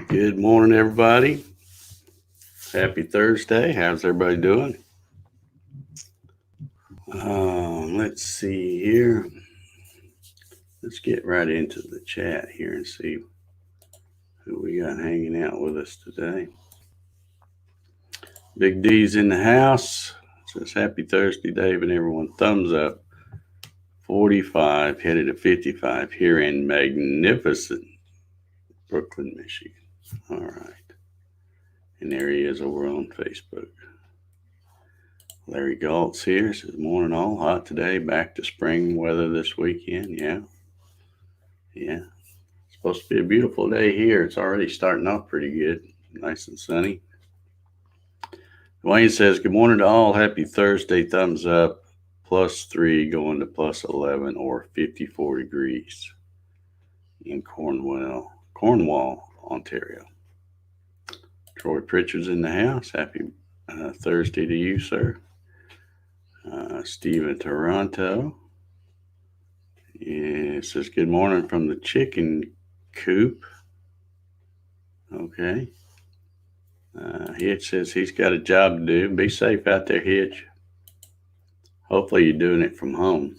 Good morning, everybody. Happy Thursday. How's everybody doing? Let's see here. Let's get right into the chat here and see who we got hanging out with us today. Big D's in the house. Says happy Thursday, Dave, and everyone. Thumbs up. 45 headed to 55 here in magnificent Brooklyn, Michigan. All right. And there he is over on Facebook. Larry Galt's here. Says, morning all. Hot today. Back to spring weather this weekend. Yeah. It's supposed to be a beautiful day here. It's already starting off pretty good. Nice and sunny. Dwayne says, good morning to all. Happy Thursday. Thumbs up. +3 going to +11 or 54 degrees in Cornwall, Ontario. Troy Pritchard's in the house. Happy Thursday to you, sir. Steve in Toronto. Yeah, it says, good morning from the chicken coop. Okay. Hitch says he's got a job to do. Be safe out there, Hitch. Hopefully you're doing it from home.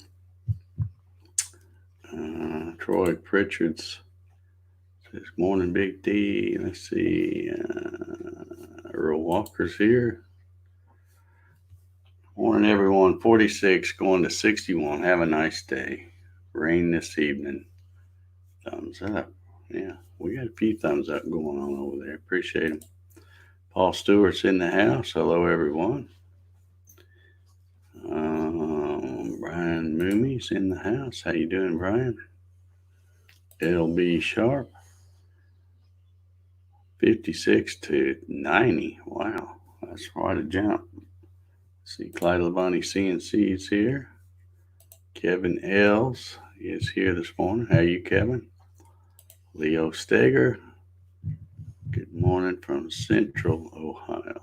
Troy Pritchard's says, morning, Big D. Let's see. Earl Walker's here. Morning, everyone. 46 going to 61. Have a nice day. Rain this evening. Thumbs up. Yeah, we got a few thumbs up going on over there. Appreciate them. Paul Stewart's in the house. Hello, everyone. Brian Moomey's in the house. How you doing, Brian? LB Sharp. 56 to 90. Wow, that's quite a jump. See, Clyde Labonte CNC's here. Kevin Ells is here this morning. How you, Kevin? Leo Steger. Good morning from Central Ohio.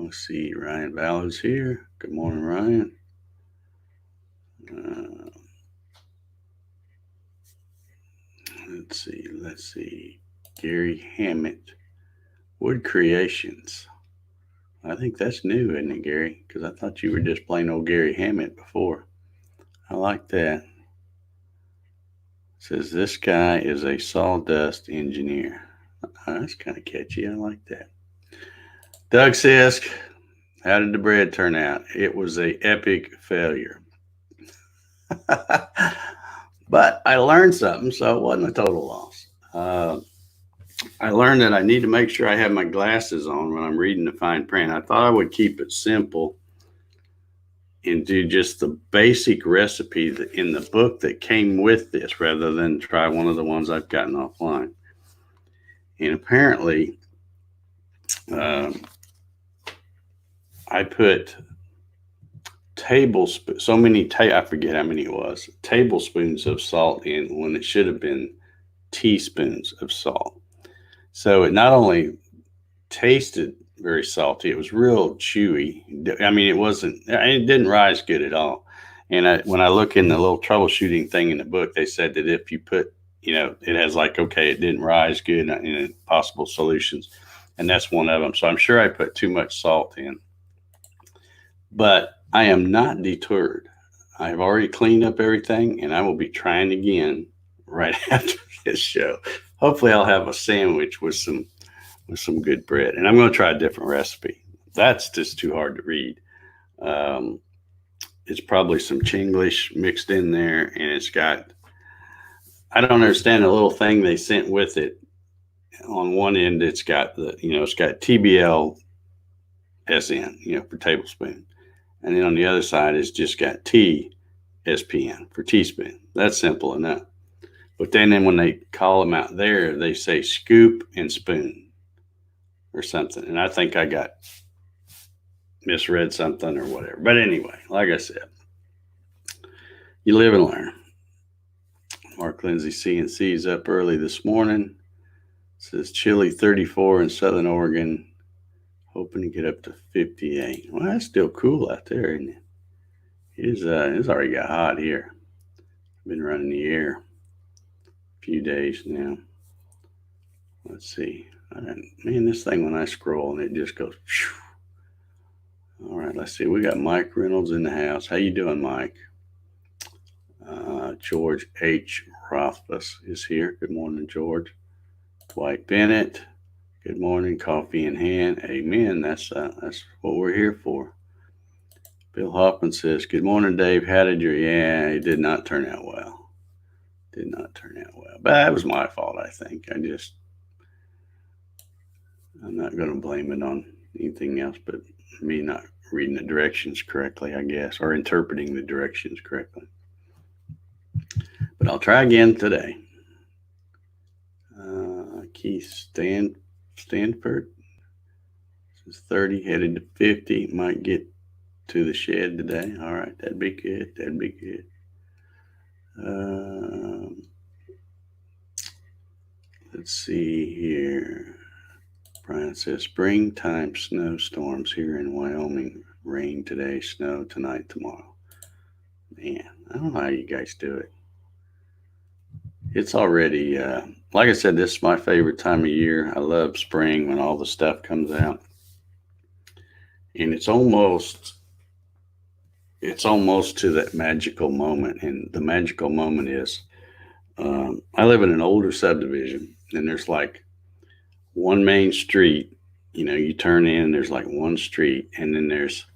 Let's see, Ryan Ballard's here. Good morning, Ryan. Let's see. Gary Hammett. Wood Creations. I think that's new, isn't it, Gary? Because I thought you were just plain old Gary Hammett before. I like that. It says this guy is a sawdust engineer. That's kind of catchy. I like that. Doug says, how did the bread turn out? It was an epic failure. But I learned something, so it wasn't a total loss. I learned that I need to make sure I have my glasses on when I'm reading the fine print. I thought I would keep it simple and do just the basic recipe in the book that came with this rather than try one of the ones I've gotten offline. And apparently, I put tablespoons, I forget how many it was, tablespoons of salt in when it should have been teaspoons of salt. So it not only tasted very salty, it was real chewy. I mean, it didn't rise good at all. And when I look in the little troubleshooting thing in the book, they said that if you put, it has it didn't rise good in possible solutions. And that's one of them. So I'm sure I put too much salt in. But I am not deterred. I have already cleaned up everything, and I will be trying again right after this show. Hopefully I'll have a sandwich with some good bread. And I'm going to try a different recipe. That's just too hard to read. It's probably some Chinglish mixed in there, and I don't understand the little thing they sent with it. On one end, it's got it's got TBL SN, for tablespoon. And then on the other side, it's just got TSN, SPN for teaspoon. That's simple enough. But then when they call them out there, they say scoop and spoon or something. And I think I got misread something or whatever. But anyway, like I said, you live and learn. Mark Lindsay CNC is up early this morning. It says chilly 34 in Southern Oregon. Hoping to get up to 58. Well, that's still cool out there, isn't it? It's already got hot here. I've been running the air a few days now. Let's see. Man, this thing, when I scroll, and it just goes, phew. All right, let's see. We got Mike Reynolds in the house. How you doing, Mike? George H. Rothfuss is here. Good morning, George. Dwight Bennett. Good morning. Coffee in hand. Amen. That's what we're here for. Bill Hoffman says, good morning, Dave. How did your... Yeah, it did not turn out well. Did not turn out well. But that was my fault, I think. I'm not going to blame it on anything else but me not reading the directions correctly, I guess, or interpreting the directions correctly. But I'll try again today. Keith Stanford is 30, headed to 50. Might get to the shed today. All right, that'd be good. That'd be good. Let's see here. Brian says springtime snowstorms here in Wyoming. Rain today, snow tonight, tomorrow. Man, I don't know how you guys do it. It's already, like I said, this is my favorite time of year. I love spring when all the stuff comes out. And it's almost to that magical moment. And the magical moment is, I live in an older subdivision, and there's like one main street. You know, you turn in, there's like one street, and then there's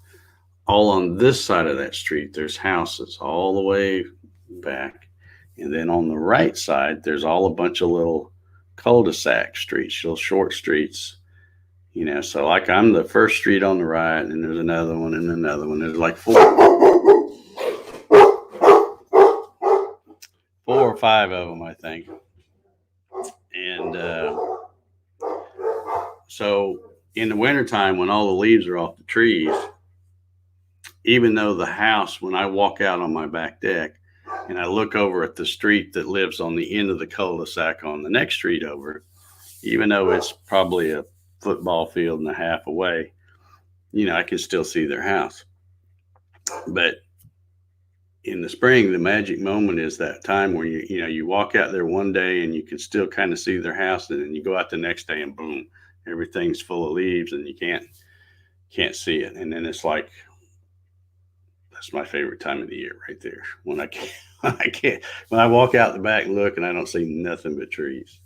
all on this side of that street, there's houses all the way back. And then on the right side, there's all a bunch of little cul-de-sac streets, little short streets. You know, so like I'm the first street on the right, and there's another one and another one. There's like four or five of them, I think. And so in the wintertime, when all the leaves are off the trees, even though the house, when I walk out on my back deck and I look over at the street that lives on the end of the cul-de-sac on the next street over, even though it's probably a football field and a half away, you know, I can still see their house. But in the spring, the magic moment is that time where you walk out there one day and you can still kind of see their house, and then you go out the next day and boom, everything's full of leaves and you can't see it. And then it's like, that's my favorite time of the year right there. When I walk out the back and look and I don't see nothing but trees.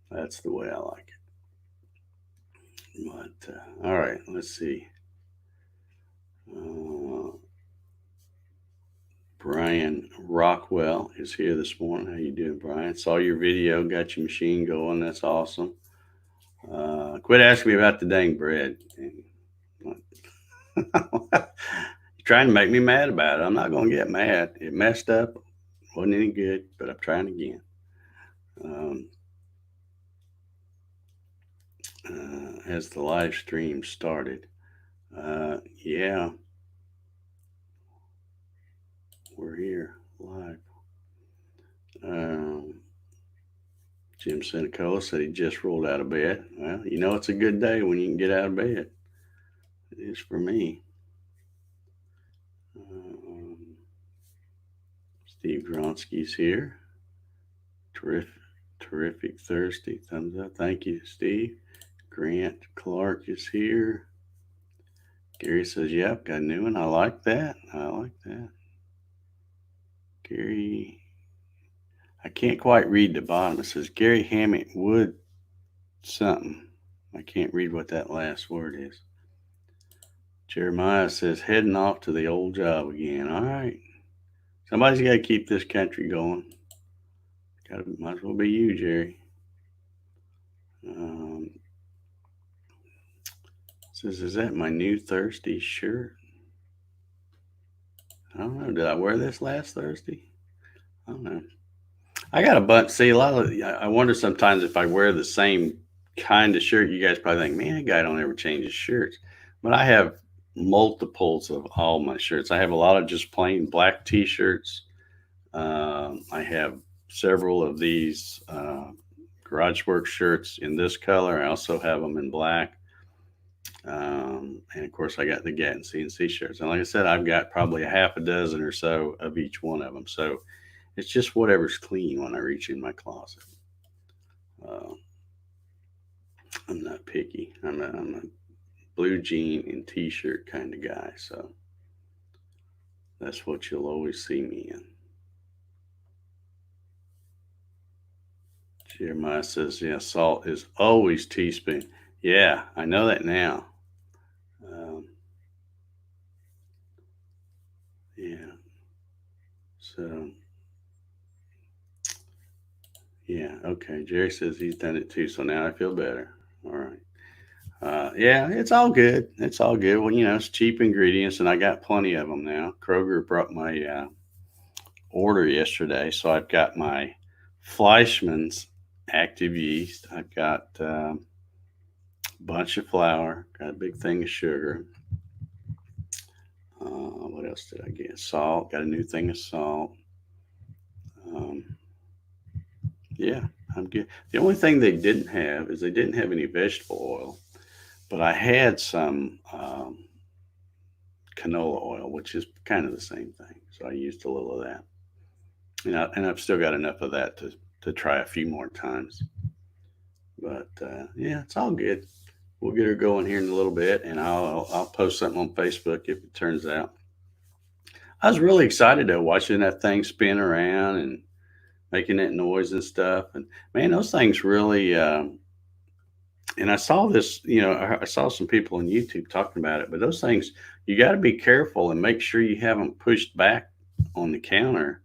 That's the way I like it. But all right, let's see. Brian Rockwell is here this morning. How you doing, Brian? Saw your video, got your machine going. That's awesome. Quit asking me about the dang bread. You're trying to make me mad about it. I'm not going to get mad. It messed up. Wasn't any good, but I'm trying again. As the live stream started. Yeah. We're here live. Jim Sinicola said he just rolled out of bed. Well, you know, it's a good day when you can get out of bed. It is for me. Steve Gronsky's here. Terrific Thursday. Thumbs up. Thank you, Steve. Grant Clark is here. Gary says, yep, got a new one. I like that. Gary, I can't quite read the bottom. It says Gary Hammett Wood something. I can't read what that last word is. Jeremiah says, heading off to the old job again. All right. Somebody's got to keep this country going. Might as well be you, Jerry. Says, is that my new Thursday shirt? I don't know. Did I wear this last Thursday? I don't know. I got a bunch. See, a lot of. I wonder sometimes if I wear the same kind of shirt, you guys probably think, man, that guy don't ever change his shirts. But I have multiples of all my shirts. I have a lot of just plain black T-shirts. I have several of these Garage Work shirts in this color. I also have them in black. And of course, I got the Gatton CNC shirts. And like I said, I've got probably a half a dozen or so of each one of them. So it's just whatever's clean when I reach in my closet. Uh, I'm not picky. I'm a blue jean and T-shirt kind of guy. So that's what you'll always see me in. Jeremiah says, yeah, salt is always teaspoon. Yeah, I know that now. Um, yeah. So, yeah, okay. Jerry says he's done it too. So now I feel better. All right. Yeah, it's all good. It's all good. Well, it's cheap ingredients, and I got plenty of them now. Kroger brought my order yesterday, so I've got my Fleischmann's active yeast. I've got a bunch of flour. Got a big thing of sugar. What else did I get? Salt. Got a new thing of salt. Um, yeah, I'm good. The only thing they didn't have is they didn't have any vegetable oil, but I had some canola oil, which is kind of the same thing. So I used a little of that. And I've still got enough of that to try a few more times. But yeah, it's all good. We'll get her going here in a little bit, and I'll post something on Facebook if it turns out. I was really excited though, watching that thing spin around and making that noise and stuff. And man, those things really. And I saw this, I saw some people on YouTube talking about it, but those things, you got to be careful and make sure you have them pushed back on the counter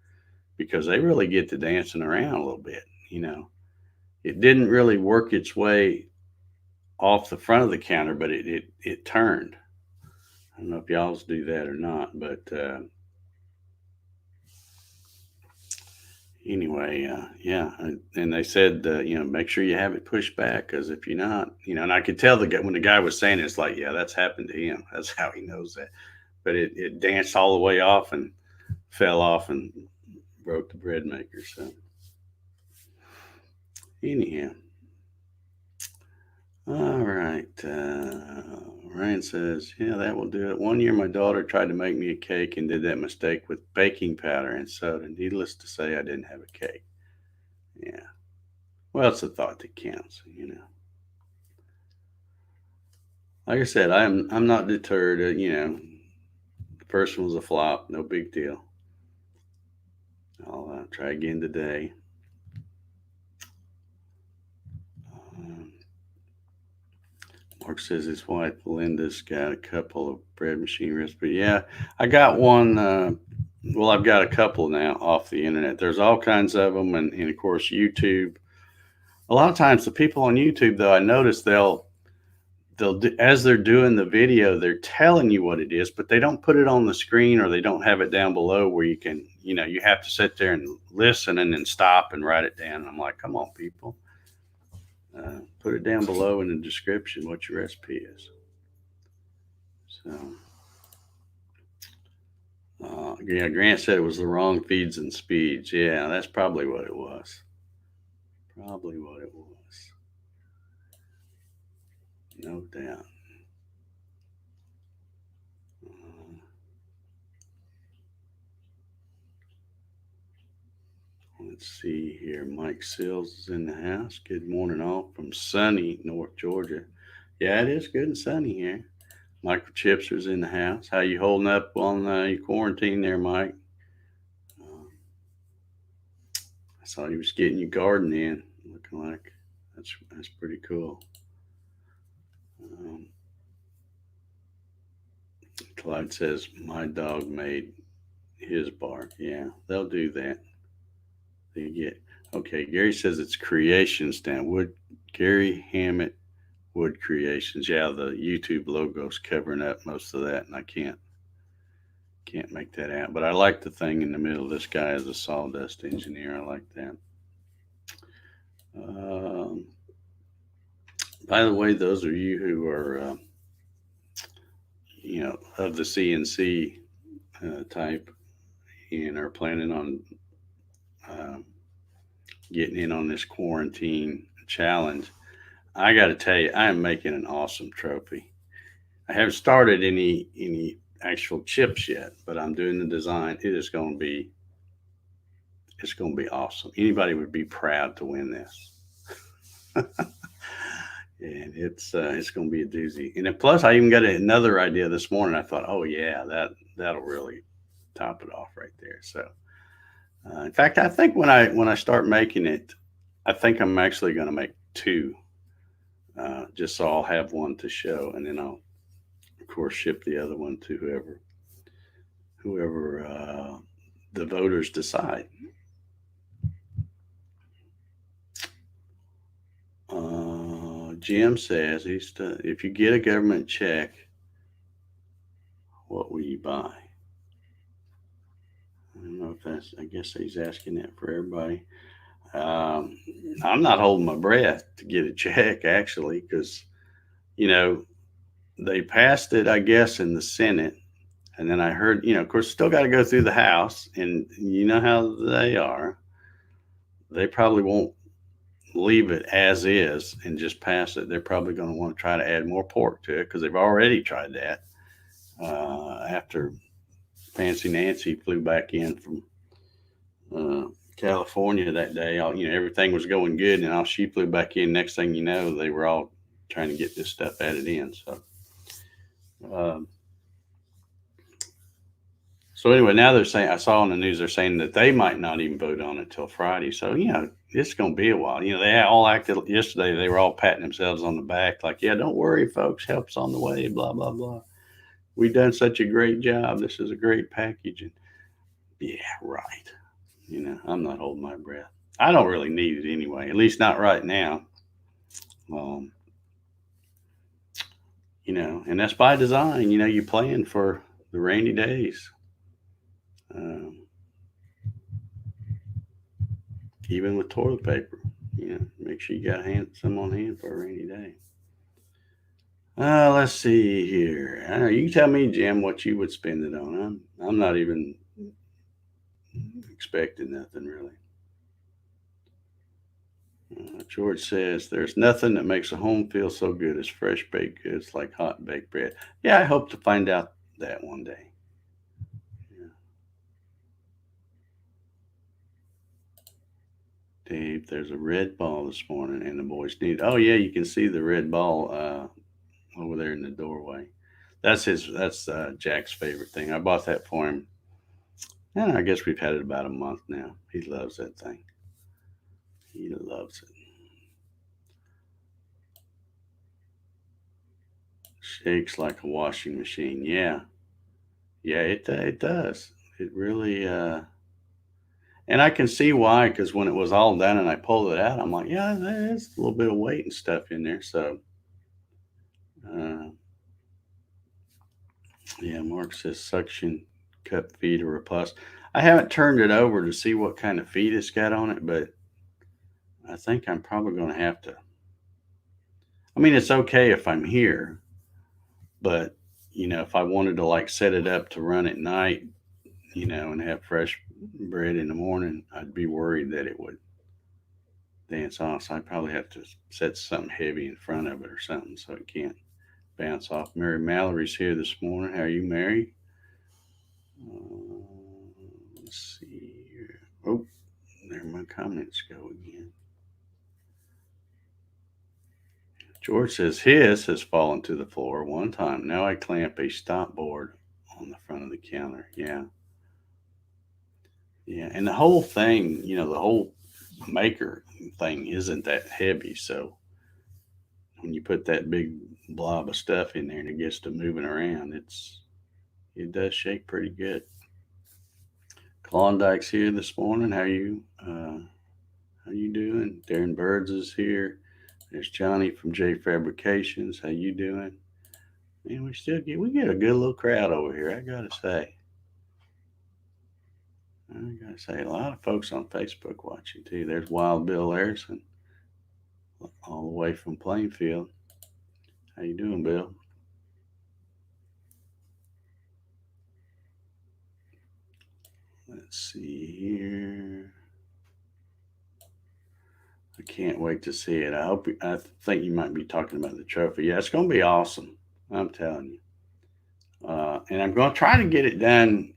because they really get to dancing around a little bit. It didn't really work its way off the front of the counter, but it turned. I don't know if y'all's do that or not, but anyway, yeah. And they said, make sure you have it pushed back because if you're not, and I could tell when the guy was saying it, it's like, yeah, that's happened to him. That's how he knows that. But it danced all the way off and fell off and broke the bread maker. So anyhow, all right. Ryan says, yeah, that will do it. One year, my daughter tried to make me a cake and did that mistake with baking powder and soda. Needless to say, I didn't have a cake. Yeah. Well, it's the thought that counts. Like I said, I'm not deterred. The first one was a flop. No big deal. I'll try again today. Mark says his wife Linda's got a couple of bread machine recipes. Yeah, I got one. Well, I've got a couple now off the internet. There's all kinds of them, and of course YouTube. A lot of times, the people on YouTube, though, I notice they'll do, as they're doing the video, they're telling you what it is, but they don't put it on the screen or they don't have it down below where you can, you have to sit there and listen and then stop and write it down. And I'm like, come on, people. Put it down below in the description what your recipe is. So, yeah, Grant said it was the wrong feeds and speeds. Yeah, that's probably what it was. Probably what it was. No doubt. Let's see here. Mike Sills is in the house. Good morning, all from sunny North Georgia. Yeah, it is good and sunny here. Michael Chipser's in the house. How you holding up on your quarantine there, Mike? I saw he was getting your garden in. Looking like that's pretty cool. Clyde says my dog made his bark. Yeah, they'll do that. They get okay. Gary says it's Creations down Wood. Gary Hammett Wood Creations. Yeah, the YouTube logo's covering up most of that, and I can't Can't make that out, but I like the thing in the middle. This guy is a sawdust engineer. I like that. Um, by the way, those of you who are, of the CNC type and are planning on uh, getting in on this quarantine challenge, I got to tell you, I am making an awesome trophy. I haven't started any actual chips yet, but I'm doing the design. It's going to be awesome. Anybody would be proud to win this. And it's going to be a doozy. And then plus, I even got another idea this morning. I thought, oh yeah, that'll really top it off right there. So, in fact, I think when I start making it, I think I'm actually going to make two, just so I'll have one to show, and then I'll of course ship the other one to whoever the voters decide. Jim says if you get a government check, what will you buy? I don't know if that's. I guess he's asking that for everybody. I'm not holding my breath to get a check actually, because you know they passed it, I guess, in the Senate, and then I heard, of course, still got to go through the House, and you know how they are. They probably won't leave it as is and just pass it. They're probably going to want to try to add more pork to it because they've already tried that after Fancy Nancy flew back in from California that day. Everything was going good, and all she flew back in. Next thing you know, they were all trying to get this stuff added in. So anyway, now they're saying, I saw on the news, they're saying that they might not even vote on it till Friday. So, it's going to be a while. They all acted yesterday. They were all patting themselves on the back like, yeah, don't worry, folks. Help's on the way, blah, blah, blah. We've done such a great job. This is a great package. And yeah, right. I'm not holding my breath. I don't really need it anyway, at least not right now. And that's by design. You plan for the rainy days. Even with toilet paper, make sure you got some on hand for a rainy day. Let's see here. I know, you tell me, Jim, what you would spend it on. I'm not even expecting nothing really. George says there's nothing that makes a home feel so good as fresh baked goods like hot baked bread. Yeah, I hope to find out that one day. Dave, there's a red ball this morning, and the boys need. Oh yeah, you can see the red ball over there in the doorway. That's Jack's favorite thing. I bought that for him. And I guess we've had it about a month now. He loves that thing. He loves it. Shakes like a washing machine. Yeah, it does. It really. And I can see why, because when it was all done and I pulled it out, I'm like, yeah, there's a little bit of weight and stuff in there. So, yeah, Mark says suction cup feed or a plus. I haven't turned it over to see what kind of feed it's got on it, but I think I'm probably going to have to. I mean, it's okay if I'm here, but if I wanted to like set it up to run at night, and have fresh bread in the morning, I'd be worried that it would dance off. So I'd probably have to set something heavy in front of it or something so it can't bounce off. Mary Mallory's here this morning. How are you, Mary? Let's see here. Oh, there my comments go again. George says his has fallen to the floor one time. Now I clamp a stop board on the front of the counter. Yeah. Yeah. And the whole thing, the whole maker thing isn't that heavy. So when you put that big blob of stuff in there and it gets to moving around, it does shake pretty good. Klondike's here this morning. How you doing? Darren Birds is here. There's Johnny from J Fabrications. How you doing? Man, we get a good little crowd over here, I gotta say. I gotta say, a lot of folks on Facebook watching too. There's Wild Bill Harrison, all the way from Plainfield. How you doing, Bill? Let's see here. I can't wait to see it. I think you might be talking about the trophy. Yeah, it's going to be awesome. I'm telling you. And I'm going to try to get it done,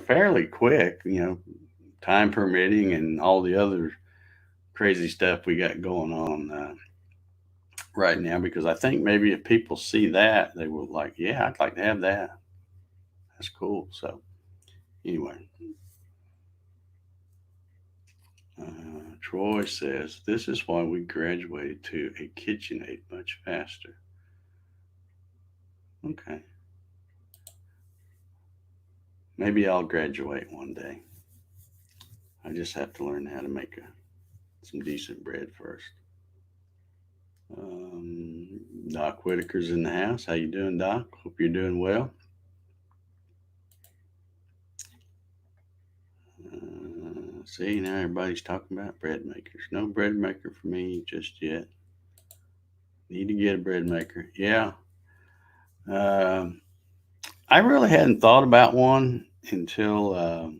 fairly quick, time permitting and all the other crazy stuff we got going on right now. Because I think maybe if people see that, they will like, yeah, I'd like to have that. That's cool. So, anyway. Troy says, this is why we graduated to a KitchenAid much faster. Okay. Maybe I'll graduate one day. I just have to learn how to make some decent bread first. Doc Whitaker's in the house. How you doing, Doc? Hope you're doing well. See, now everybody's talking about bread makers. No bread maker for me just yet. Need to get a bread maker. Yeah. I really hadn't thought about one until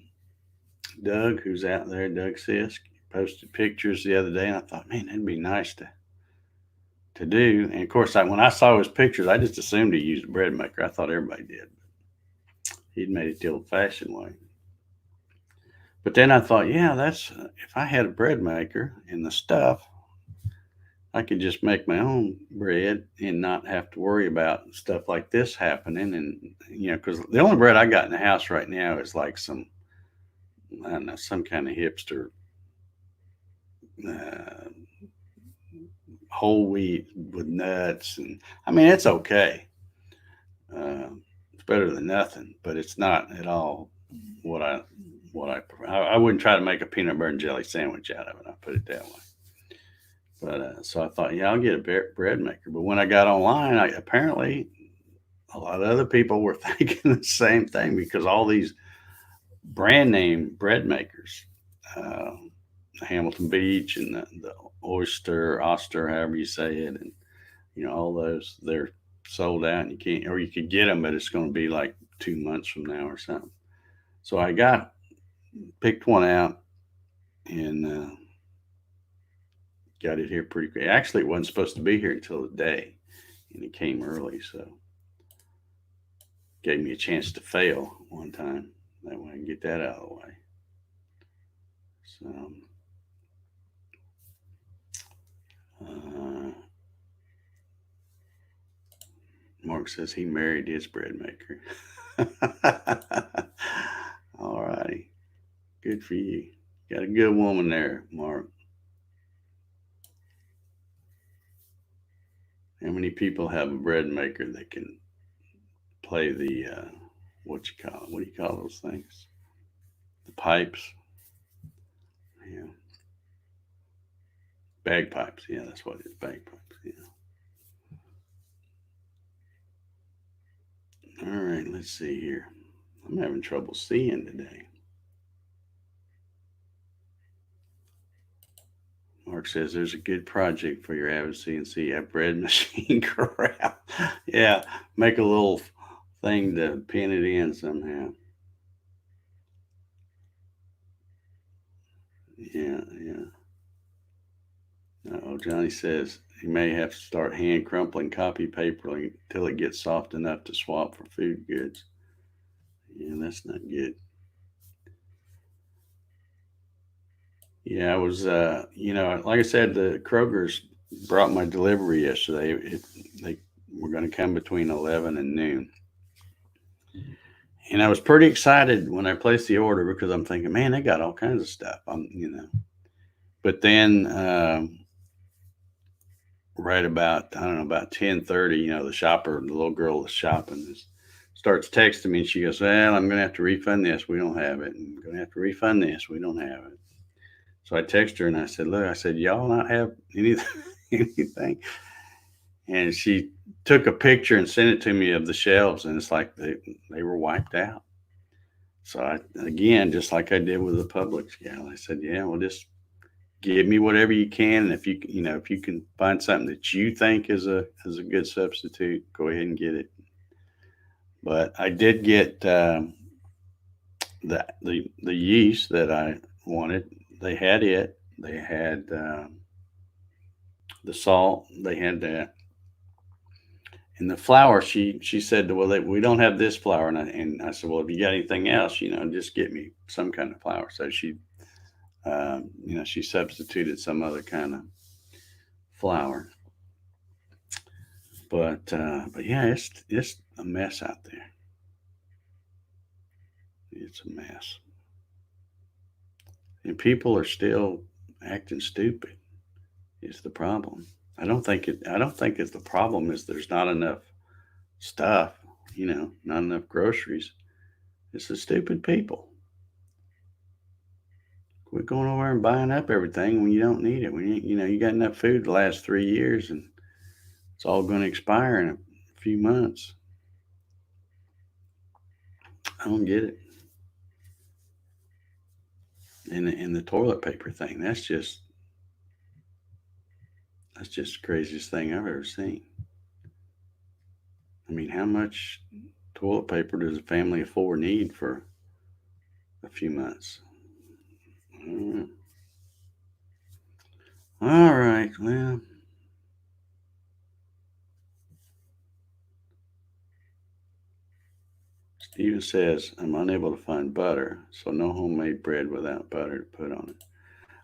Doug, who's out there, Doug Sisk, posted pictures the other day, and I thought, man, that'd be nice to do. And of course, when I saw his pictures, I just assumed he used a bread maker. I thought everybody did. He'd made it the old-fashioned way. But then I thought, yeah, if I had a bread maker and the stuff, I could just make my own bread and not have to worry about stuff like this happening. And, because the only bread I got in the house right now is like some kind of hipster uh, whole wheat with nuts. And I mean, it's okay. It's better than nothing, but it's not at all what I wouldn't try to make a peanut butter and jelly sandwich out of it. I put it that way. But so I thought, yeah, I'll get a bread maker. But when I got online, apparently a lot of other people were thinking the same thing, because all these brand name bread makers, Hamilton Beach and the Oster, however you say it, and all those, they're sold out, and you can't, or you could get them, but it's going to be like 2 months from now or something. So I picked one out and got it here pretty quick. Actually, it wasn't supposed to be here until the day, and it came early, so gave me a chance to fail one time. That way I can get that out of the way. So, Mark says he married his bread maker. All righty. Good for you. Got a good woman there, Mark. How many people have a bread maker that can play the what do you call those things? The pipes. Yeah. Bagpipes. Yeah, that's what it is. Bagpipes. Yeah. All right, let's see here. I'm having trouble seeing today. Mark says there's a good project for your avid CNC. A bread machine corral. Yeah, make a little thing to pin it in somehow. Yeah. Johnny says he may have to start hand crumpling copy paper until it gets soft enough to swap for food goods. Yeah, that's not good. Yeah, I was, like I said, the Kroger's brought my delivery yesterday. They were going to come between 11 and noon. And I was pretty excited when I placed the order, because I'm thinking, man, they got all kinds of stuff. But then right about, I don't know, about 10:30, the little girl that's shopping, starts texting me, and she goes, well, I'm going to have to refund this. We don't have it. And I'm going to have to refund this. We don't have it. So I texted her and I said, look, y'all not have anything? And she took a picture and sent it to me of the shelves, and it's like they were wiped out. So again, just like I did with the Publix gal, I said, yeah, well, just give me whatever you can. And if you can find something that you think is a good substitute, go ahead and get it. But I did get the yeast that I wanted. They had it. They had the salt. They had that. And the flour, she said, well, we don't have this flour. And I said, well, if you got anything else, just get me some kind of flour. So she substituted some other kind of flour. But yeah, it's a mess out there. It's a mess, and people are still acting stupid. Is the problem? I don't think it's the problem is there's not enough stuff. Not enough groceries. It's the stupid people. Quit going over and buying up everything when you don't need it. When you got enough food to last 3 years, and it's all going to expire in a few months. I don't get it. And the toilet paper thing, that's just the craziest thing I've ever seen. I mean, how much toilet paper does a family of four need for a few months? All right, well, Steven says, I'm unable to find butter, so no homemade bread without butter to put on it.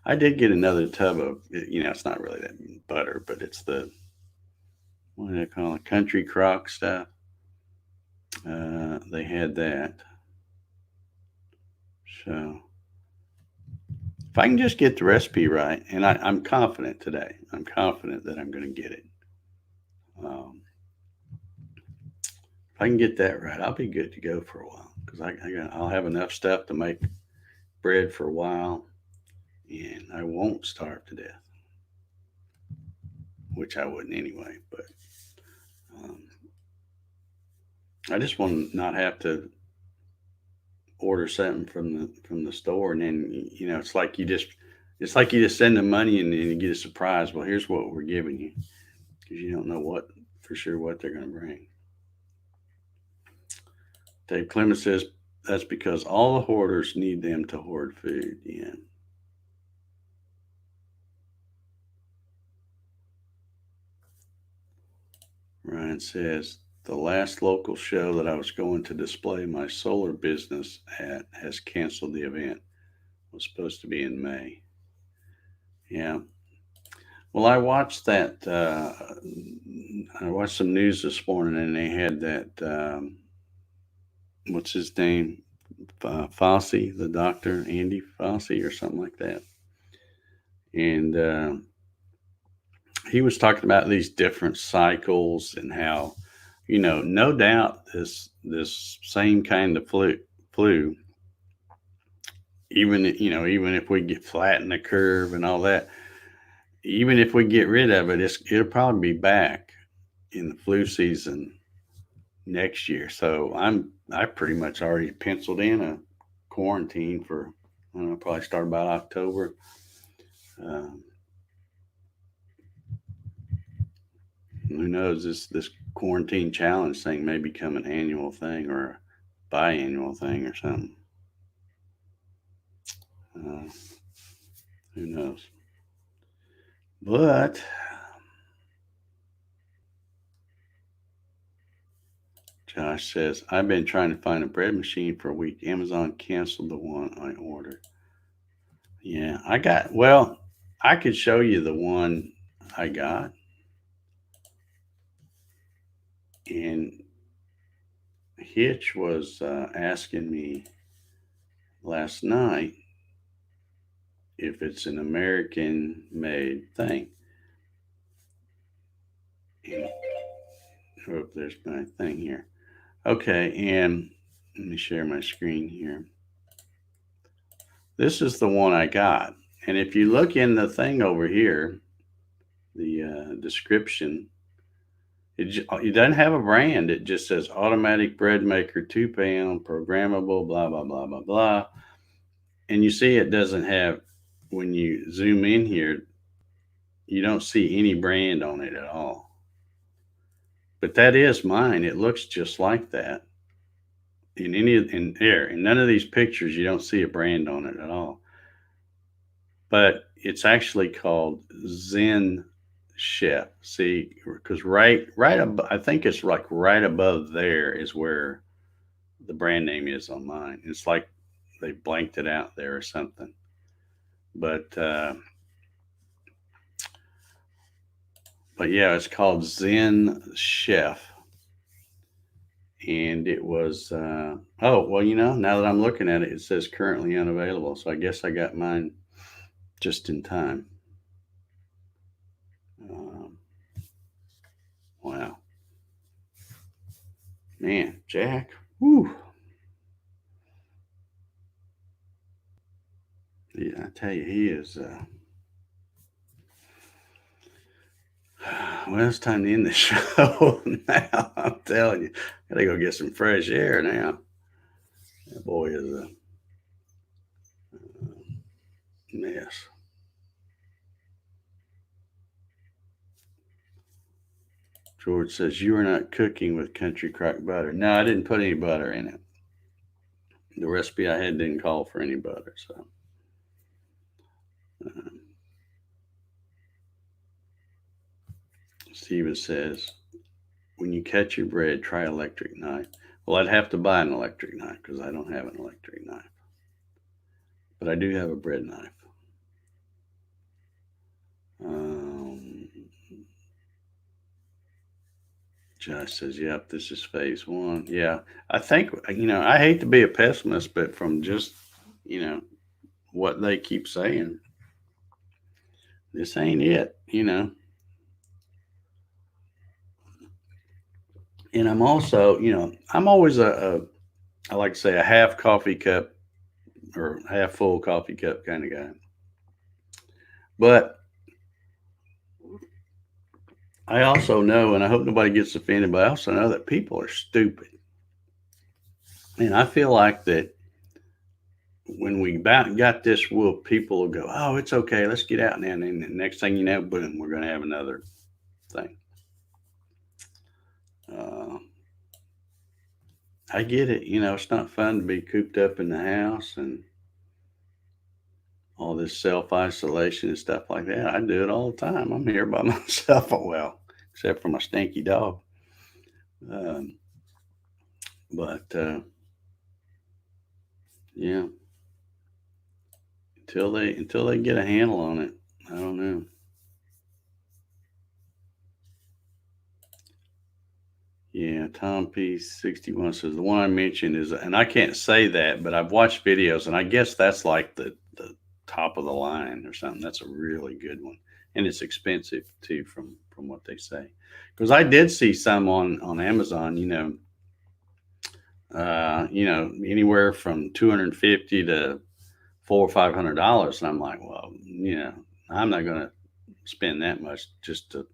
I did get another tub of, it's not really that butter, but it's what do they call it? Country crock stuff. They had that. So if I can just get the recipe right, and I'm confident today, I'm confident that I'm going to get it. If I can get that right, I'll be good to go for a while because I'll have enough stuff to make bread for a while, and I won't starve to death, which I wouldn't anyway. But um, I just want to not have to order something from the store, and then it's like you just send them money and you get a surprise. Well, here's what we're giving you because you don't know what for sure what they're going to bring. Dave Clemens says that's because all the hoarders need them to hoard food. Yeah. Ryan says the last local show that I was going to display my solar business at has canceled the event. It was supposed to be in May. Yeah. Well, I watched that. I watched some news this morning, and they had that. What's his name? Fauci, the doctor, Andy Fauci, or something like that. And he was talking about these different cycles and how, no doubt this same kind of flu, even if we get flatten the curve and all that, even if we get rid of it, it'll probably be back in the flu season next year. So I pretty much already penciled in a quarantine for I don't know, probably start about October. Um, who knows? This quarantine challenge thing may become an annual thing or a biannual thing or something. Uh, who knows? But Josh says, I've been trying to find a bread machine for a week. Amazon canceled the one I ordered. Yeah, I could show you the one I got. And Hitch was asking me last night if it's an American made thing. And, oh, there's my thing here. Okay, and let me share my screen here. This is the one I got. And if you look in the thing over here, the description, It doesn't have a brand. It just says automatic bread maker, 2 pound, programmable, blah, blah, blah, blah, blah. And you see it doesn't have, when you zoom in here, you don't see any brand on it at all. But that is mine. It looks just like that. In none of these pictures, you don't see a brand on it at all. But it's actually called Zen Chef. See, because I think it's like right above there is where the brand name is on mine. It's like they blanked it out there or something. But yeah, it's called Zen Chef, and it was oh well, now that I'm looking at it, it says currently unavailable. So I guess I got mine just in time. Um, wow, man, Jack. Whew. Yeah, I tell you, he is. Well, it's time to end the show now. I'm telling you, gotta go get some fresh air now. That boy is a mess. George says, you are not cooking with country crock butter. No, I didn't put any butter in it. The recipe I had didn't call for any butter. So, Steven says, when you cut your bread, try electric knife. Well, I'd have to buy an electric knife because I don't have an electric knife. But I do have a bread knife. Josh says, yep, this is phase one. Yeah, I think, I hate to be a pessimist, but from just, what they keep saying, this ain't it, And I'm also, I'm always I like to say a half coffee cup or half full coffee cup kind of guy. But I also know, and I hope nobody gets offended, but I also know that people are stupid. And I feel like that when we got this whoop, people will go, oh, it's okay. Let's get out now. And then the next thing you know, boom, we're going to have another thing. I get it. It's not fun to be cooped up in the house and all this self isolation and stuff like that. I do it all the time. I'm here by myself. Well, except for my stinky dog. Um, but yeah, until they get a handle on it, I don't know. Yeah, Tom P61 says the one I mentioned is, and I can't say that, but I've watched videos, and I guess that's like the top of the line or something. That's a really good one, and it's expensive too, from what they say. Because I did see some on Amazon, anywhere from 250 to $400 or $500, and I'm like, well, I'm not going to spend that much just to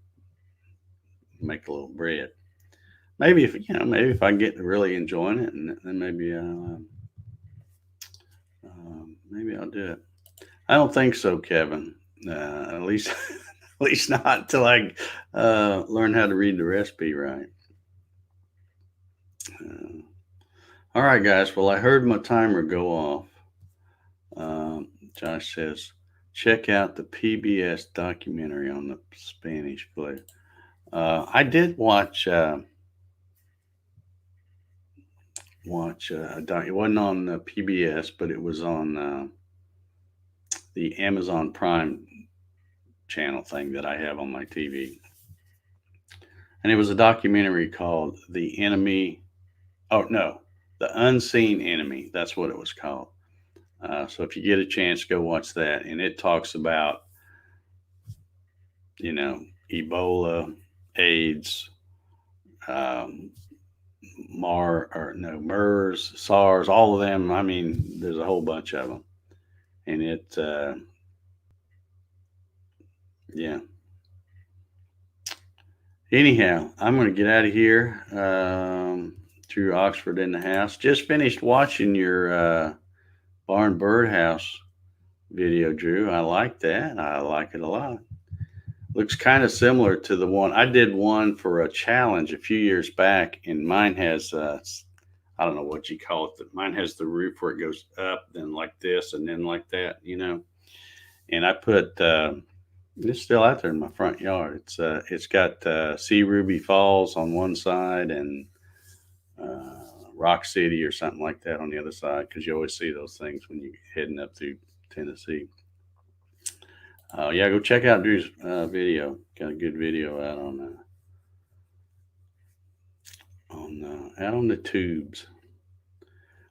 make a little bread. Maybe if I get to really enjoying it, and then maybe I'll do it. I don't think so, Kevin. At least at least not until I learn how to read the recipe right. All right, guys. Well, I heard my timer go off. Josh says, check out the PBS documentary on the Spanish flu. I did watch. It wasn't on PBS, but it was on the Amazon Prime channel thing that I have on my TV. And it was a documentary called The Enemy. Oh, no, The Unseen Enemy. That's what it was called. So if you get a chance, go watch that. And it talks about, Ebola, AIDS, MERS, SARS, all of them. I mean, there's a whole bunch of them. And yeah. Anyhow, I'm going to get out of here. Drew Oxford in the house. Just finished watching your barn birdhouse video, Drew. I like that. I like it a lot. Looks kind of similar to the one I did one for a challenge a few years back, and mine has I don't know what you call it. Mine has the roof where it goes up, then like this, and then like that, you know. And I put it's still out there in my front yard. It's got Sea Ruby Falls on one side and Rock City or something like that on the other side, because you always see those things when you're heading up through Tennessee. Yeah, go check out Drew's video. Got a good video out out on the tubes.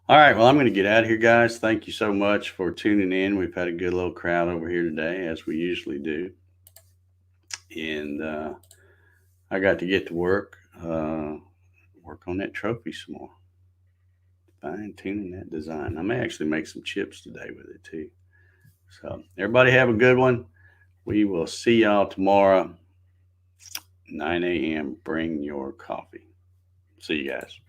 All right, well, I'm going to get out of here, guys. Thank you so much for tuning in. We've had a good little crowd over here today, as we usually do, and I got to get to work on that trophy some more, fine tuning that design. I may actually make some chips today with it too. So everybody have a good one. We will see y'all tomorrow, 9 a.m. Bring your coffee. See you guys.